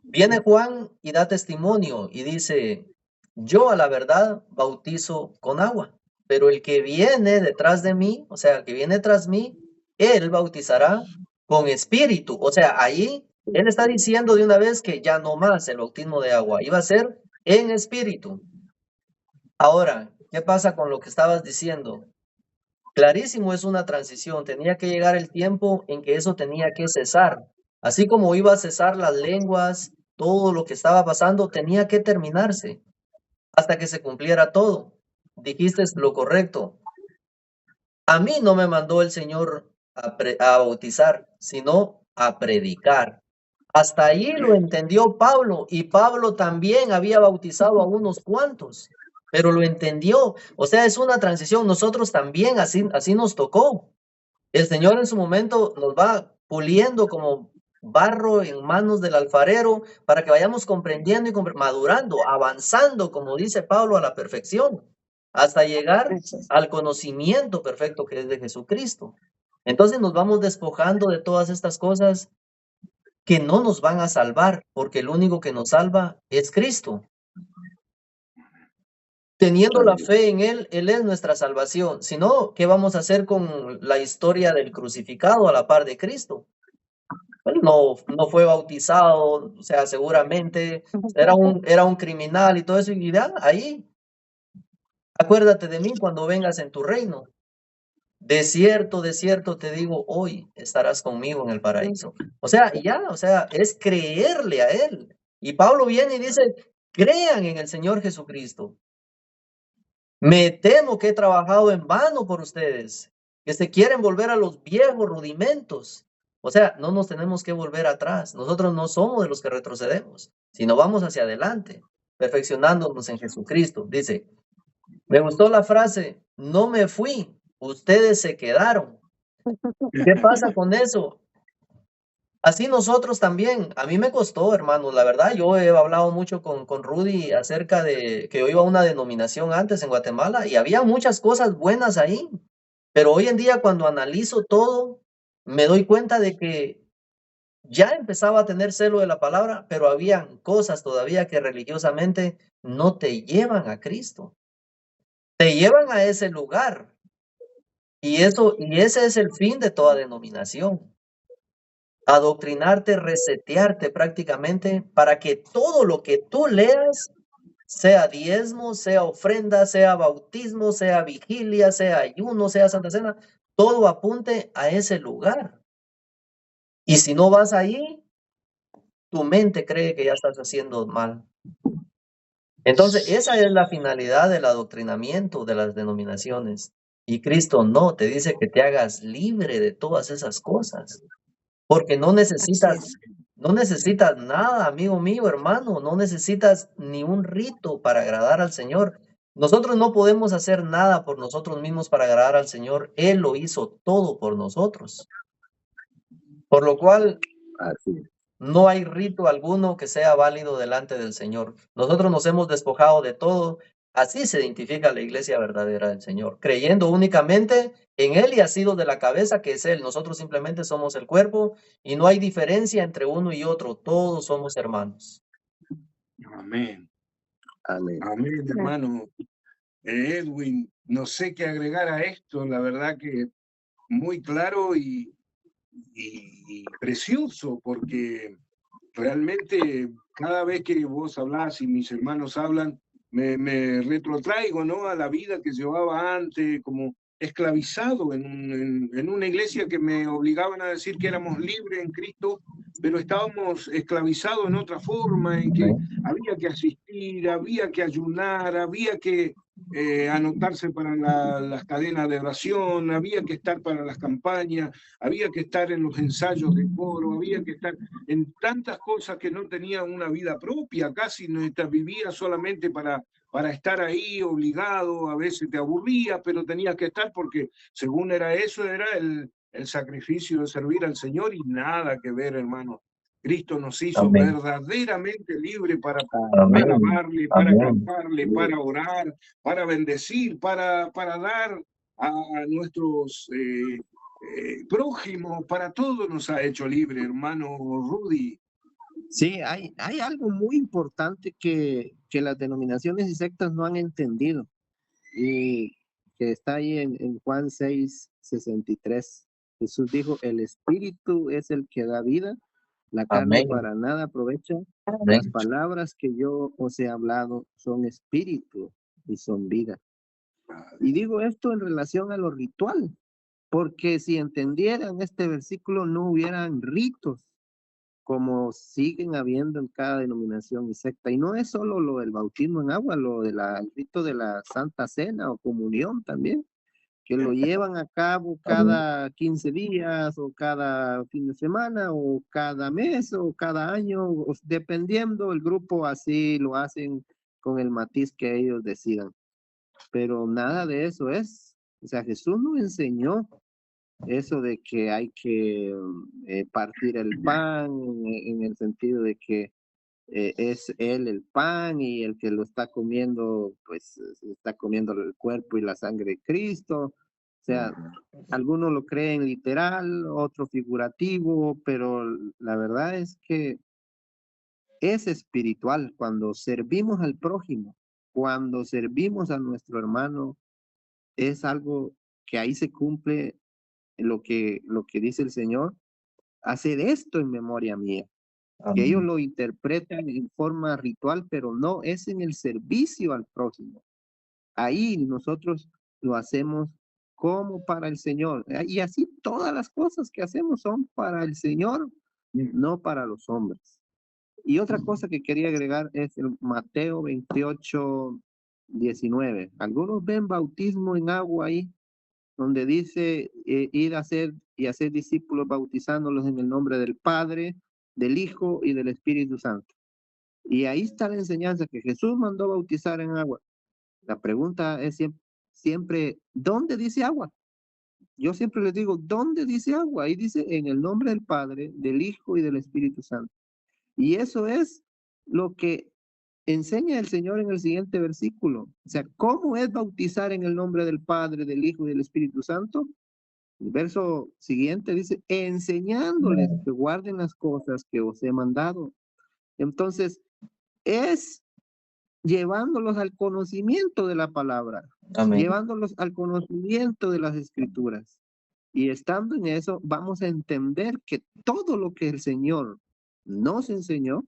viene Juan y da testimonio y dice: yo a la verdad bautizo con agua, pero el que viene detrás de mí, o sea, el que viene tras mí, él bautizará con espíritu. O sea, ahí él está diciendo de una vez que ya no más el bautismo de agua, iba a ser en espíritu. Ahora, ¿qué pasa con lo que estabas diciendo? Clarísimo, es una transición. Tenía que llegar el tiempo en que eso tenía que cesar. Así como iba a cesar las lenguas, todo lo que estaba pasando tenía que terminarse hasta que se cumpliera todo. Dijiste lo correcto. A mí no me mandó el Señor a bautizar, sino a predicar. Hasta ahí lo entendió Pablo, y Pablo también había bautizado a unos cuantos, pero lo entendió. O sea, es una transición. Nosotros también así nos tocó. El Señor en su momento nos va puliendo como barro en manos del alfarero para que vayamos comprendiendo y madurando, avanzando, como dice Pablo, a la perfección, hasta llegar al conocimiento perfecto que es de Jesucristo. Entonces nos vamos despojando de todas estas cosas que no nos van a salvar, porque el único que nos salva es Cristo. Teniendo la fe en Él es nuestra salvación. Si no, ¿qué vamos a hacer con la historia del crucificado a la par de Cristo? Bueno, no fue bautizado, o sea, seguramente era un criminal y todo eso, y ya, ahí, acuérdate de mí cuando vengas en tu reino. De cierto te digo, hoy estarás conmigo en el paraíso. O sea, ya, o sea, es creerle a Él. Y Pablo viene y dice: crean en el Señor Jesucristo. Me temo que he trabajado en vano por ustedes, que se quieren volver a los viejos rudimentos. O sea, no nos tenemos que volver atrás. Nosotros no somos de los que retrocedemos, sino vamos hacia adelante, perfeccionándonos en Jesucristo. Dice, me gustó la frase: no me fui, ustedes se quedaron. ¿Qué pasa con eso? Así nosotros también. A mí me costó, hermanos, la verdad. Yo he hablado mucho con Rudy acerca de que yo iba a una denominación antes en Guatemala y había muchas cosas buenas ahí. Pero hoy en día, cuando analizo todo, me doy cuenta de que ya empezaba a tener celo de la palabra, pero habían cosas todavía que religiosamente no te llevan a Cristo. Te llevan a ese lugar. Y ese es el fin de toda denominación. Adoctrinarte, resetearte prácticamente para que todo lo que tú leas, sea diezmo, sea ofrenda, sea bautismo, sea vigilia, sea ayuno, sea Santa Cena, todo apunte a ese lugar. Y si no vas ahí, tu mente cree que ya estás haciendo mal. Entonces, esa es la finalidad del adoctrinamiento de las denominaciones. Y Cristo no, te dice que te hagas libre de todas esas cosas. porque no Así necesitas, es. no necesitas nada, amigo mío, hermano, no necesitas ni un rito para agradar al Señor. Nosotros no podemos hacer nada por nosotros mismos para agradar al Señor. Él lo hizo todo por nosotros. Por lo cual, Así es. no hay rito alguno que sea válido delante del Señor. Nosotros nos hemos despojado de todo. Así se identifica la iglesia verdadera del Señor, creyendo únicamente en Él y asido de la cabeza que es Él. Nosotros simplemente somos el cuerpo y no hay diferencia entre uno y otro. Todos somos hermanos. Amén. Amén. Amén, hermano. Edwin, no sé qué agregar a esto, la verdad que muy claro y precioso, porque realmente cada vez que vos hablás y mis hermanos hablan, me retrotraigo, ¿no?, a la vida que llevaba antes, como esclavizado en una iglesia que me obligaban a decir que éramos libres en Cristo, pero estábamos esclavizados en otra forma, en que Amén. había que asistir, había que ayunar, había que anotarse para las cadenas de oración, había que estar para las campañas, había que estar en los ensayos de coro, había que estar en tantas cosas que no tenía una vida propia, casi no vivía solamente para estar ahí obligado, a veces te aburría, pero tenías que estar porque según era eso, era el sacrificio de servir al Señor y nada que ver, hermano. Cristo nos hizo Amén. verdaderamente libres para Amén. alabarle, para Amén. cantarle, para orar, para bendecir, para dar a nuestros prójimos, para todo nos ha hecho libre, hermano Rudy. Sí, hay algo muy importante que las denominaciones y sectas no han entendido y que está ahí en Juan 6:63. Jesús dijo, el Espíritu es el que da vida, la carne Amén. para nada aprovecha. Las Amén. palabras que yo os he hablado son espíritu y son vida. Y digo esto en relación a lo ritual, porque si entendieran este versículo no hubieran ritos como siguen habiendo en cada denominación y secta. Y no es solo lo del bautismo en agua, lo del rito de la Santa Cena o comunión también, que lo llevan a cabo Amén. cada 15 días o cada fin de semana o cada mes o cada año, dependiendo el grupo, así lo hacen con el matiz que ellos decidan. Pero nada de eso es. O sea, Jesús nos enseñó eso de que hay que partir el pan en el sentido de que es él el pan y el que lo está comiendo, pues está comiendo el cuerpo y la sangre de Cristo. O sea, algunos lo creen literal, otro figurativo, pero la verdad es que es espiritual cuando servimos al prójimo, cuando servimos a nuestro hermano, es algo que ahí se cumple lo que dice el Señor, hacer esto en memoria mía. Que ellos Amén. lo interpretan en forma ritual, pero no, es en el servicio al prójimo. Ahí nosotros lo hacemos como para el Señor. Y así todas las cosas que hacemos son para el Señor, no para los hombres. Y otra cosa que quería agregar es el Mateo 28:19. Algunos ven bautismo en agua ahí, donde dice ir a hacer y hacer discípulos bautizándolos en el nombre del Padre, del Hijo y del Espíritu Santo. Y ahí está la enseñanza que Jesús mandó bautizar en agua. La pregunta es siempre, ¿dónde dice agua? Yo siempre les digo, ¿dónde dice agua? Ahí dice en el nombre del Padre, del Hijo y del Espíritu Santo. Y eso es lo que enseña el Señor en el siguiente versículo. O sea, ¿cómo es bautizar en el nombre del Padre, del Hijo y del Espíritu Santo? El verso siguiente dice, enseñándoles que guarden las cosas que os he mandado. Entonces, es llevándolos al conocimiento de la palabra, Amén. llevándolos al conocimiento de las escrituras. Y estando en eso, vamos a entender que todo lo que el Señor nos enseñó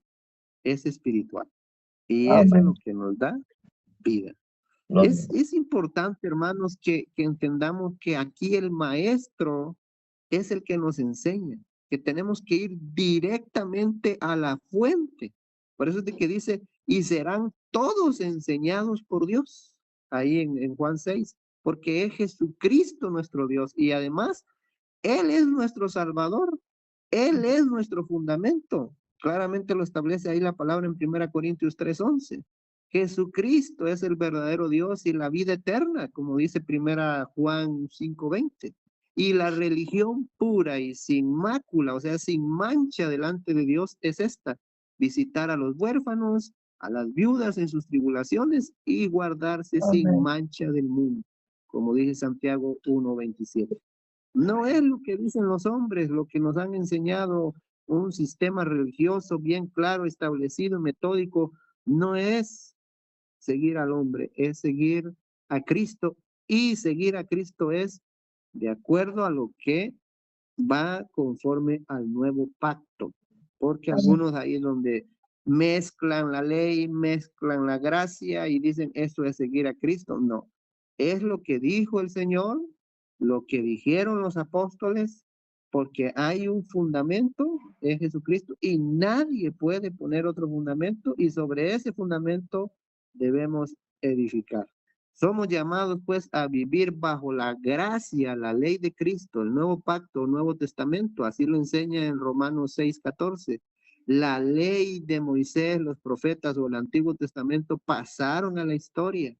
es espiritual. Y eso es lo Amén. que nos da vida. Gloria. Es importante, hermanos, que entendamos que aquí el maestro es el que nos enseña, que tenemos que ir directamente a la fuente. Por eso es de que dice, y serán todos enseñados por Dios, ahí en Juan 6, porque es Jesucristo nuestro Dios y además Él es nuestro Salvador. Él es nuestro fundamento. Claramente lo establece ahí la palabra en 1 Corintios 3:11. Jesucristo es el verdadero Dios y la vida eterna, como dice 1 Juan 5:20. Y la religión pura y sin mácula, o sea, sin mancha delante de Dios, es esta: visitar a los huérfanos, a las viudas en sus tribulaciones y guardarse sin Amén. mancha del mundo, como dice Santiago 1:27. No es lo que dicen los hombres, lo que nos han enseñado un sistema religioso bien claro, establecido, metódico. No es seguir al hombre, es seguir a Cristo, y seguir a Cristo es de acuerdo a lo que va conforme al nuevo pacto, porque algunos ahí es donde mezclan la ley, mezclan la gracia y dicen esto es seguir a Cristo. No, es lo que dijo el Señor, lo que dijeron los apóstoles, porque hay un fundamento en Jesucristo y nadie puede poner otro fundamento, y sobre ese fundamento debemos edificar. Somos llamados pues a vivir bajo la gracia, la ley de Cristo, el nuevo pacto, el Nuevo Testamento. Así lo enseña en Romanos 6:14. La ley de Moisés, los profetas o el Antiguo Testamento pasaron a la historia.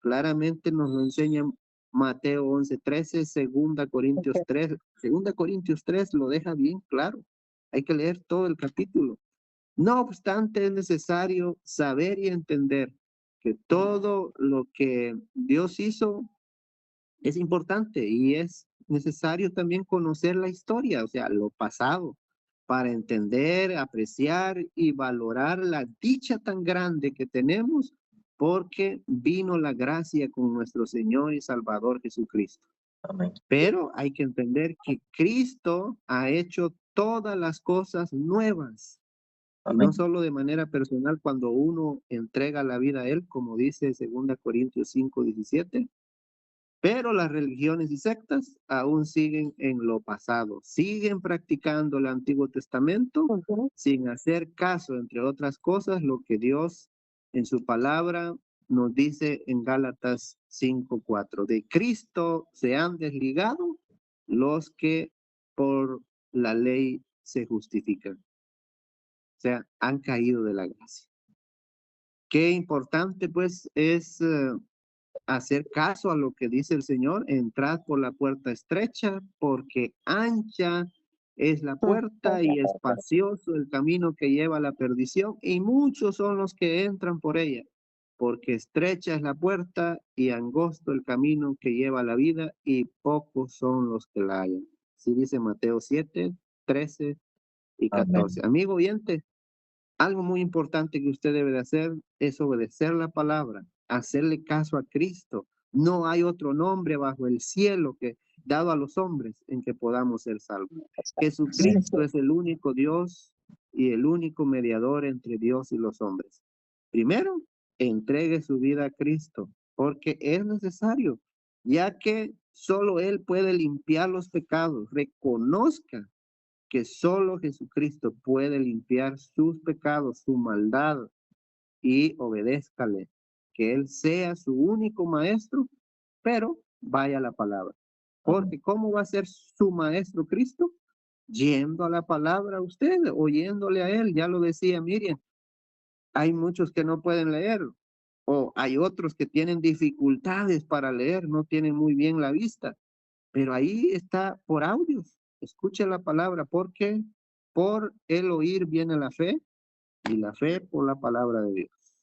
Claramente nos lo enseña Mateo 11:13, 2 Corintios 3. 2 Corintios 3 lo deja bien claro. Hay que leer todo el capítulo. No obstante, es necesario saber y entender que todo lo que Dios hizo es importante, y es necesario también conocer la historia, o sea, lo pasado, para entender, apreciar y valorar la dicha tan grande que tenemos, porque vino la gracia con nuestro Señor y Salvador Jesucristo. Amén. Pero hay que entender que Cristo ha hecho todas las cosas nuevas. Y Amén. no solo de manera personal cuando uno entrega la vida a Él, como dice 2 Corintios 5:17, pero las religiones y sectas aún siguen en lo pasado, siguen practicando el Antiguo Testamento sin hacer caso, entre otras cosas, lo que Dios en su palabra nos dice en Gálatas 5:4. De Cristo se han desligado los que por la ley se justifican. O sea, han caído de la gracia. Qué importante pues es hacer caso a lo que dice el Señor: entrad por la puerta estrecha, porque ancha es la puerta y espacioso el camino que lleva a la perdición, y muchos son los que entran por ella, porque estrecha es la puerta y angosto el camino que lleva a la vida, y pocos son los que la hallan. Así dice Mateo 7:13 y 14. Amén. Amigo oyente, algo muy importante que usted debe de hacer es obedecer la palabra, hacerle caso a Cristo. No hay otro nombre bajo el cielo que dado a los hombres en que podamos ser salvos. Jesucristo es el único Dios y el único mediador entre Dios y los hombres. Primero, entregue su vida a Cristo, porque es necesario, ya que solo Él puede limpiar los pecados. Reconozca que solo Jesucristo puede limpiar sus pecados, su maldad, y obedézcale. Que Él sea su único maestro, pero vaya a la palabra. Porque ¿cómo va a ser su maestro Cristo? Yendo a la palabra usted, oyéndole a Él. Ya lo decía Miriam, hay muchos que no pueden leer, o hay otros que tienen dificultades para leer, no tienen muy bien la vista, pero ahí está por audios. Escuche la palabra, porque por el oír viene la fe, y la fe por la palabra de Dios.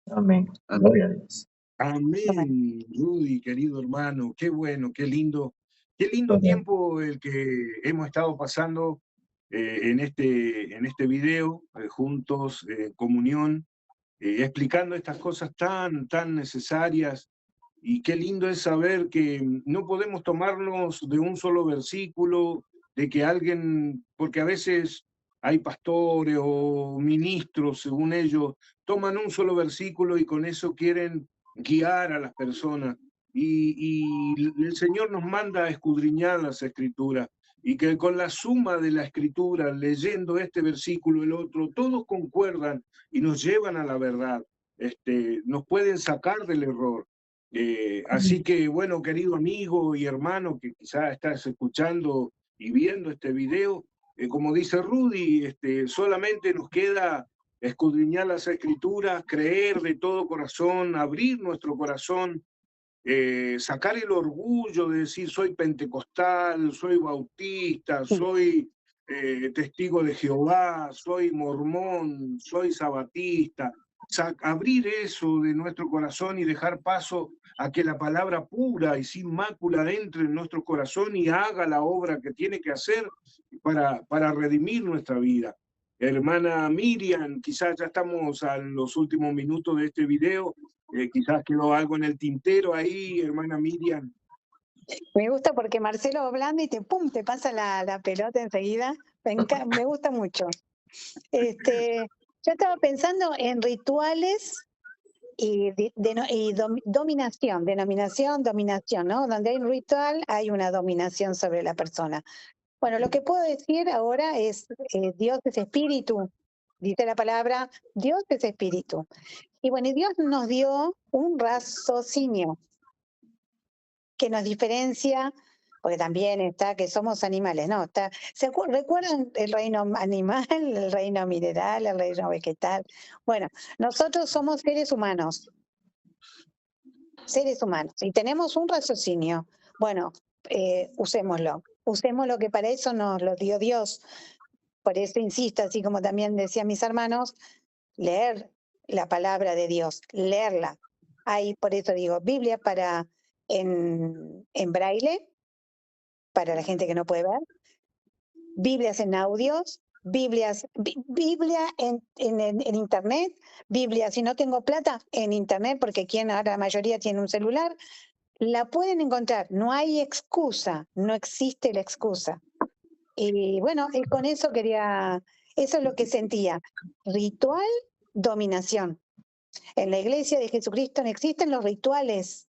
Amén. Amén. Gloria a Dios. Amén, Rudy, querido hermano, qué bueno, qué lindo Amén. tiempo el que hemos estado pasando en este video, juntos, en comunión, explicando estas cosas tan necesarias. Y qué lindo es saber que no podemos tomarnos de un solo versículo, de que alguien, porque a veces hay pastores o ministros, según ellos, toman un solo versículo y con eso quieren guiar a las personas. Y el Señor nos manda a escudriñar las Escrituras, y que con la suma de la Escritura, leyendo este versículo, el otro, todos concuerdan y nos llevan a la verdad, nos pueden sacar del error. Así que, bueno, querido amigo y hermano que quizás estás escuchando y viendo este video, como dice Rudy, solamente nos queda escudriñar las Escrituras, creer de todo corazón, abrir nuestro corazón, sacar el orgullo de decir soy pentecostal, soy bautista, soy testigo de Jehová, soy mormón, soy sabatista. Abrir eso de nuestro corazón y dejar paso a que la palabra pura y sin mácula entre en nuestro corazón y haga la obra que tiene que hacer para redimir nuestra vida. Hermana Miriam, quizás ya estamos a los últimos minutos de este video, quizás quedó algo en el tintero ahí, hermana Miriam. Me gusta porque Marcelo hablando y pum, te pasa la pelota enseguida. Me gusta mucho. Yo estaba pensando en rituales y dominación, dominación, ¿no? Donde hay un ritual, hay una dominación sobre la persona. Bueno, lo que puedo decir ahora es, Dios es espíritu, dice la palabra, Dios es espíritu. Y bueno, y Dios nos dio un raciocinio que nos diferencia, porque también está que somos animales, ¿no? ¿Recuerdan el reino animal, el reino mineral, el reino vegetal? Bueno, nosotros somos seres humanos, y tenemos un raciocinio. Bueno, usémoslo que para eso nos lo dio Dios. Por eso insisto, así como también decían mis hermanos, leer la palabra de Dios, leerla. Hay, por eso digo, Biblia en braille, para la gente que no puede ver, Biblias en audios, Biblia en internet, Biblia, si no tengo plata, en internet, porque ahora la mayoría tiene un celular, la pueden encontrar, no hay excusa, no existe la excusa. Y bueno, con eso eso es lo que sentía, ritual, dominación. En la iglesia de Jesucristo no existen los rituales,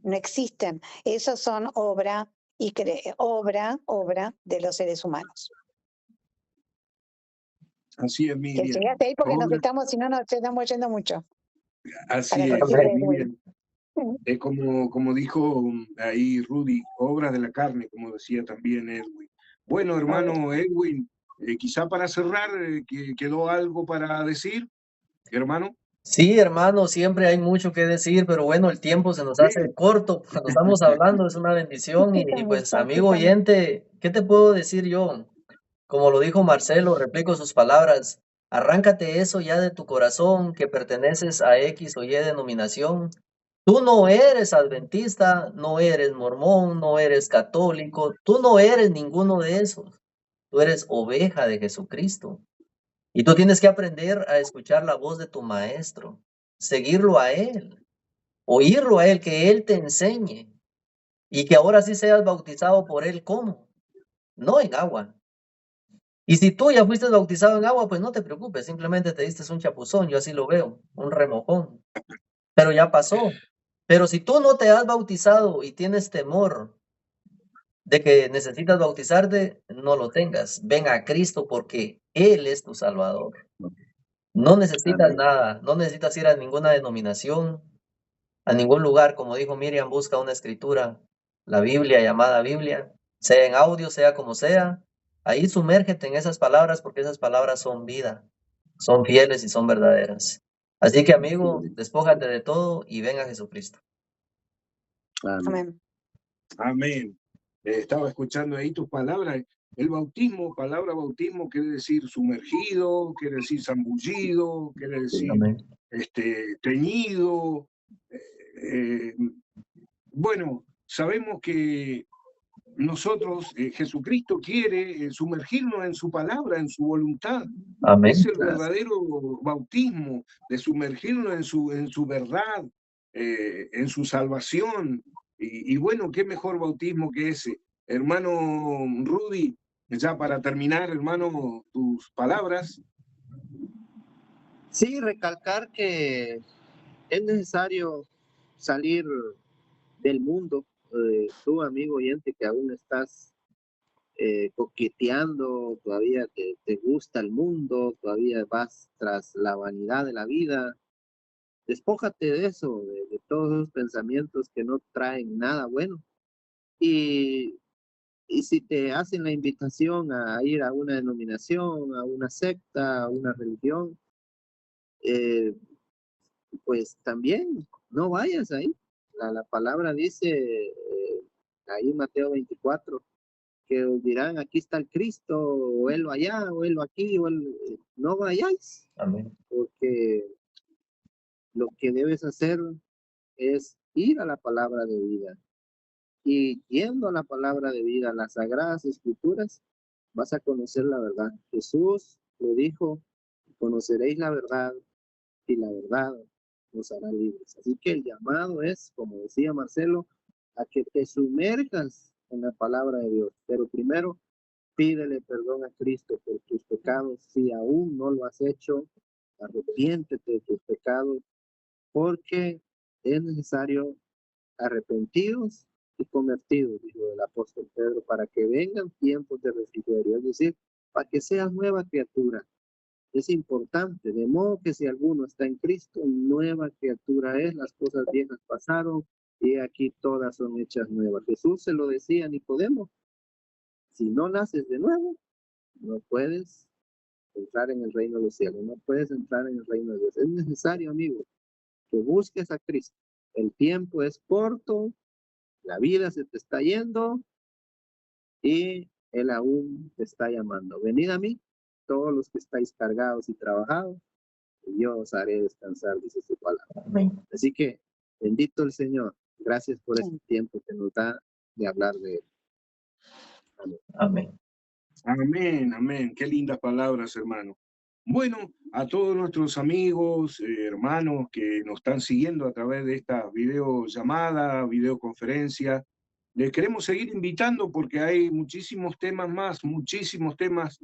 no existen. Esos son obra de los seres humanos. Así es, Que Miriam. llegaste ahí porque si no nos estamos yendo mucho. Así es, Miriam. Como dijo ahí Rudy, obras de la carne, como decía también Edwin. Bueno, hermano Edwin, quizá para cerrar, ¿quedó algo para decir, hermano? Sí, hermano, siempre hay mucho que decir, pero bueno, el tiempo se nos hace corto. Cuando estamos hablando es una bendición y pues, amigo oyente, ¿qué te puedo decir yo? Como lo dijo Marcelo, replico sus palabras, arráncate eso ya de tu corazón que perteneces a X o Y denominación. Tú no eres adventista, no eres mormón, no eres católico, tú no eres ninguno de esos. Tú eres oveja de Jesucristo. Y tú tienes que aprender a escuchar la voz de tu maestro, seguirlo a él, oírlo a él, que él te enseñe y que ahora sí seas bautizado por él. ¿Cómo? No en agua. Y si tú ya fuiste bautizado en agua, pues no te preocupes, simplemente te diste un chapuzón, yo así lo veo, un remojón, pero ya pasó. Pero si tú no te has bautizado y tienes temor de que necesitas bautizarte, no lo tengas. Ven a Cristo porque Él es tu Salvador. No necesitas Amén. nada, no necesitas ir a ninguna denominación, a ningún lugar. Como dijo Miriam, busca una escritura, la Biblia llamada Biblia, sea en audio, sea como sea. Ahí sumérgete en esas palabras porque esas palabras son vida, son fieles y son verdaderas. Así que, amigo, despójate de todo y ven a Jesucristo. Amén. Amén. Estaba escuchando ahí tus palabras. El bautismo, palabra bautismo, quiere decir sumergido, quiere decir zambullido, quiere decir Amén. teñido. Bueno, sabemos que nosotros, Jesucristo quiere sumergirnos en su palabra, en su voluntad. Amén. Es el verdadero bautismo, de sumergirnos en su verdad, en su salvación. Y bueno, qué mejor bautismo que ese. Hermano Rudy, ya para terminar, hermano, tus palabras. Sí, recalcar que es necesario salir del mundo. Tú, amigo oyente, que aún estás coqueteando, todavía te gusta el mundo, todavía vas tras la vanidad de la vida, despójate de eso, de todos esos pensamientos que no traen nada bueno. Y y si te hacen la invitación a ir a una denominación, a una secta, a una religión, pues también no vayas ahí. La palabra dice ahí en Mateo 24, que os dirán, aquí está el Cristo, o él allá, o él aquí, no vayáis, Amén. porque lo que debes hacer es ir a la palabra de vida. Y yendo a la palabra de vida, a las sagradas escrituras, vas a conocer la verdad. Jesús lo dijo, conoceréis la verdad y la verdad nos hará libres. Así que el llamado es, como decía Marcelo, a que te sumerjas en la palabra de Dios. Pero primero, pídele perdón a Cristo por tus pecados. Si aún no lo has hecho, arrepiéntete de tus pecados, porque es necesario arrepentidos y convertidos, dijo el apóstol Pedro, para que vengan tiempos de refrigerio, es decir, para que seas nueva criatura. Es importante, de modo que si alguno está en Cristo, nueva criatura es, las cosas viejas pasaron y aquí todas son hechas nuevas. Jesús se lo decía a Nicodemo, si no naces de nuevo, no puedes entrar en el reino de los cielos, no puedes entrar en el reino de Dios. Es necesario, amigo, que busques a Cristo. El tiempo es corto, la vida se te está yendo y Él aún te está llamando. Venid a mí, todos los que estáis cargados y trabajados, y yo os haré descansar, dice su palabra. Amén. Así que, bendito el Señor. Gracias por este tiempo que nos da de hablar de Él. Amén. Amén. Amén, amén. Qué lindas palabras, hermano. Bueno, a todos nuestros amigos, hermanos que nos están siguiendo a través de esta videollamada, videoconferencia, les queremos seguir invitando porque hay muchísimos temas más, muchísimos temas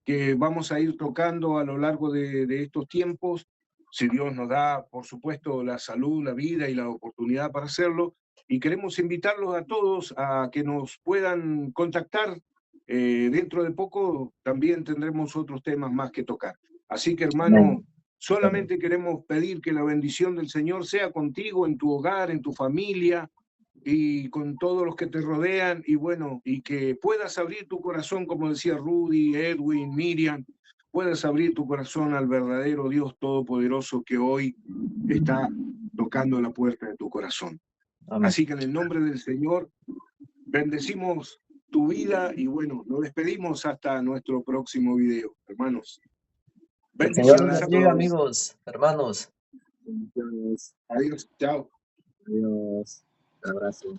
que vamos a ir tocando a lo largo de estos tiempos. Si Dios nos da, por supuesto, la salud, la vida y la oportunidad para hacerlo. Y queremos invitarlos a todos a que nos puedan contactar. Dentro de poco también tendremos otros temas más que tocar. Así que, hermano, Amén. solamente queremos pedir que la bendición del Señor sea contigo, en tu hogar, en tu familia y con todos los que te rodean. Y bueno, y que puedas abrir tu corazón, como decía Rudy, Edwin, Miriam, puedas abrir tu corazón al verdadero Dios Todopoderoso que hoy está tocando la puerta de tu corazón. Amén. Así que en el nombre del Señor, bendecimos tu vida y bueno, nos despedimos hasta nuestro próximo video, hermanos. El Señor Bendiciones les a bendiga, todos. amigos, hermanos. Bendiciones. Adiós, chao. Adiós. Un abrazo.